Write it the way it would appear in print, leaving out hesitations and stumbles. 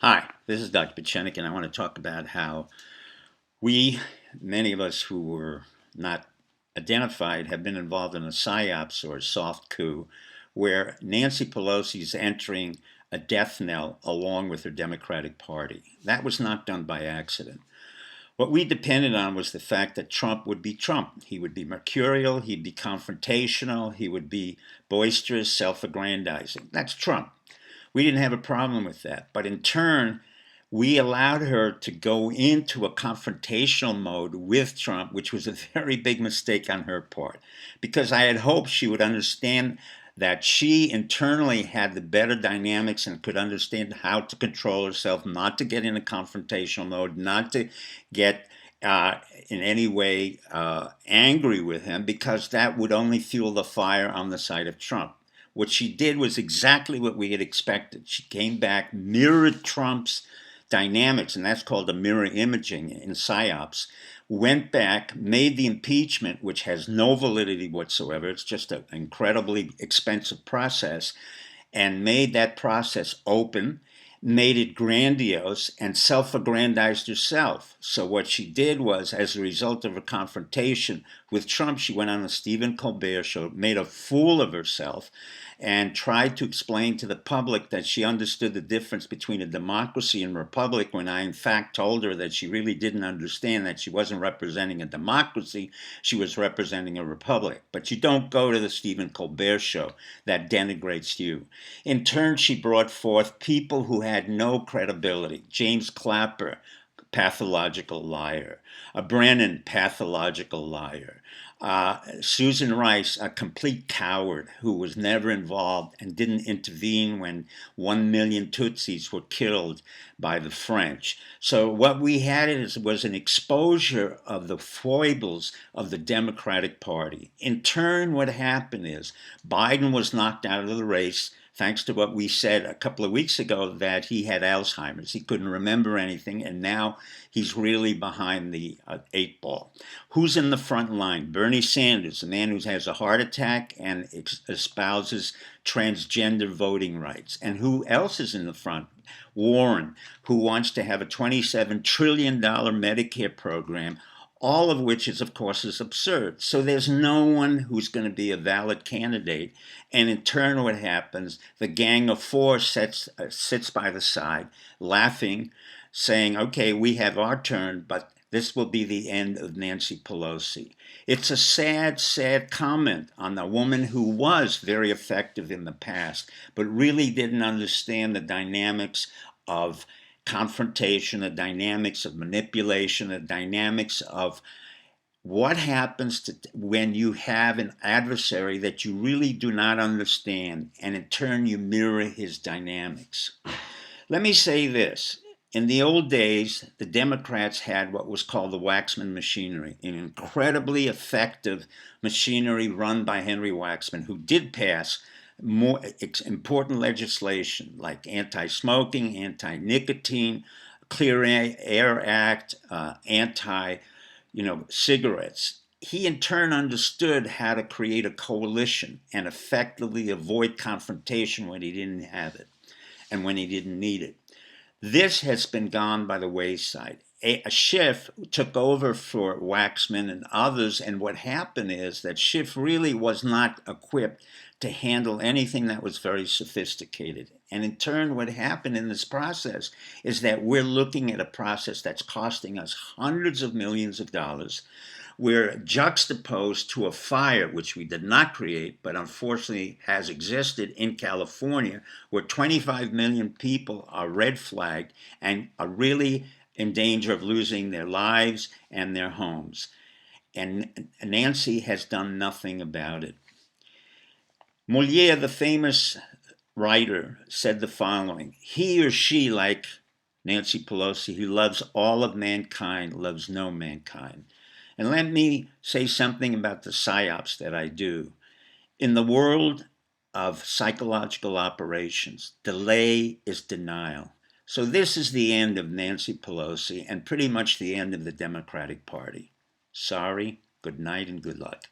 Hi, this is Dr. Pachenik, and I want to talk about how many of us who were not identified, have been involved in a psyops or a soft coup where Nancy Pelosi is entering a death knell along with her Democratic Party. That was not done by accident. What we depended on was the fact that Trump would be Trump. He would be mercurial, he'd be confrontational, he would be boisterous, self aggrandizing. That's Trump. We didn't have a problem with that. But in turn, we allowed her to go into a confrontational mode with Trump, which was a very big mistake on her part, because I had hoped she would understand that she internally had the better dynamics and could understand how to control herself, not to get in a confrontational mode, not to get in any way angry with him, because that would only fuel the fire on the side of Trump. What she did was exactly what we had expected. She came back, mirrored Trump's dynamics, and that's called a mirror imaging in psyops. Went back, made the impeachment, which has no validity whatsoever. It's just an incredibly expensive process, and made that process open, made it grandiose, and self aggrandized herself. So, what she did was, as a result of a confrontation with Trump, she went on the Stephen Colbert Show, made a fool of herself, and tried to explain to the public that she understood the difference between a democracy and republic, when I in fact told her that she really didn't understand, that she wasn't representing a democracy, she was representing a republic. But you don't go to the Stephen Colbert Show. That denigrates you. In turn, she brought forth people who had no credibility. James Clapper, pathological liar. A Brennan, pathological liar. Susan Rice, a complete coward who was never involved and didn't intervene when 1 million Tutsis were killed by the French. So what we had was an exposure of the foibles of the Democratic Party. In turn, what happened is Biden was knocked out of the race, thanks to what we said a couple of weeks ago, that he had Alzheimer's. He couldn't remember anything, and now he's really behind the 8 ball. Who's in the front line? Bernie Sanders, a man who has a heart attack and espouses transgender voting rights. And who else is in the front? Warren, who wants to have a $27 trillion Medicare program, all of which is, of course, is absurd. So there's no one who's going to be a valid candidate. And in turn, what happens, the Gang of Four sits by the side, laughing, saying, okay, we have our turn, but this will be the end of Nancy Pelosi. It's a sad, sad comment on a woman who was very effective in the past, but really didn't understand the dynamics of confrontation, the dynamics of manipulation, the dynamics of what happens when you have an adversary that you really do not understand, and in turn you mirror his dynamics. Let me say this. In the old days, the Democrats had what was called the Waxman machinery, an incredibly effective machinery run by Henry Waxman, who did pass more important legislation like anti-smoking, anti-nicotine, Clear Air Act, anti, cigarettes. He in turn understood how to create a coalition and effectively avoid confrontation when he didn't have it and when he didn't need it. This has been gone by the wayside. A Schiff took over for Waxman and others, and what happened is that Schiff really was not equipped to handle anything that was very sophisticated. And in turn, what happened in this process is that we're looking at a process that's costing us hundreds of millions of dollars. We're juxtaposed to a fire, which we did not create, but unfortunately has existed in California, where 25 million people are red flagged and are really in danger of losing their lives and their homes. And Nancy has done nothing about it. Molière, the famous writer, said the following: he or she, like Nancy Pelosi, who loves all of mankind, loves no mankind. And let me say something about the psyops that I do. In the world of psychological operations, delay is denial. So this is the end of Nancy Pelosi and pretty much the end of the Democratic Party. Sorry, good night, and good luck.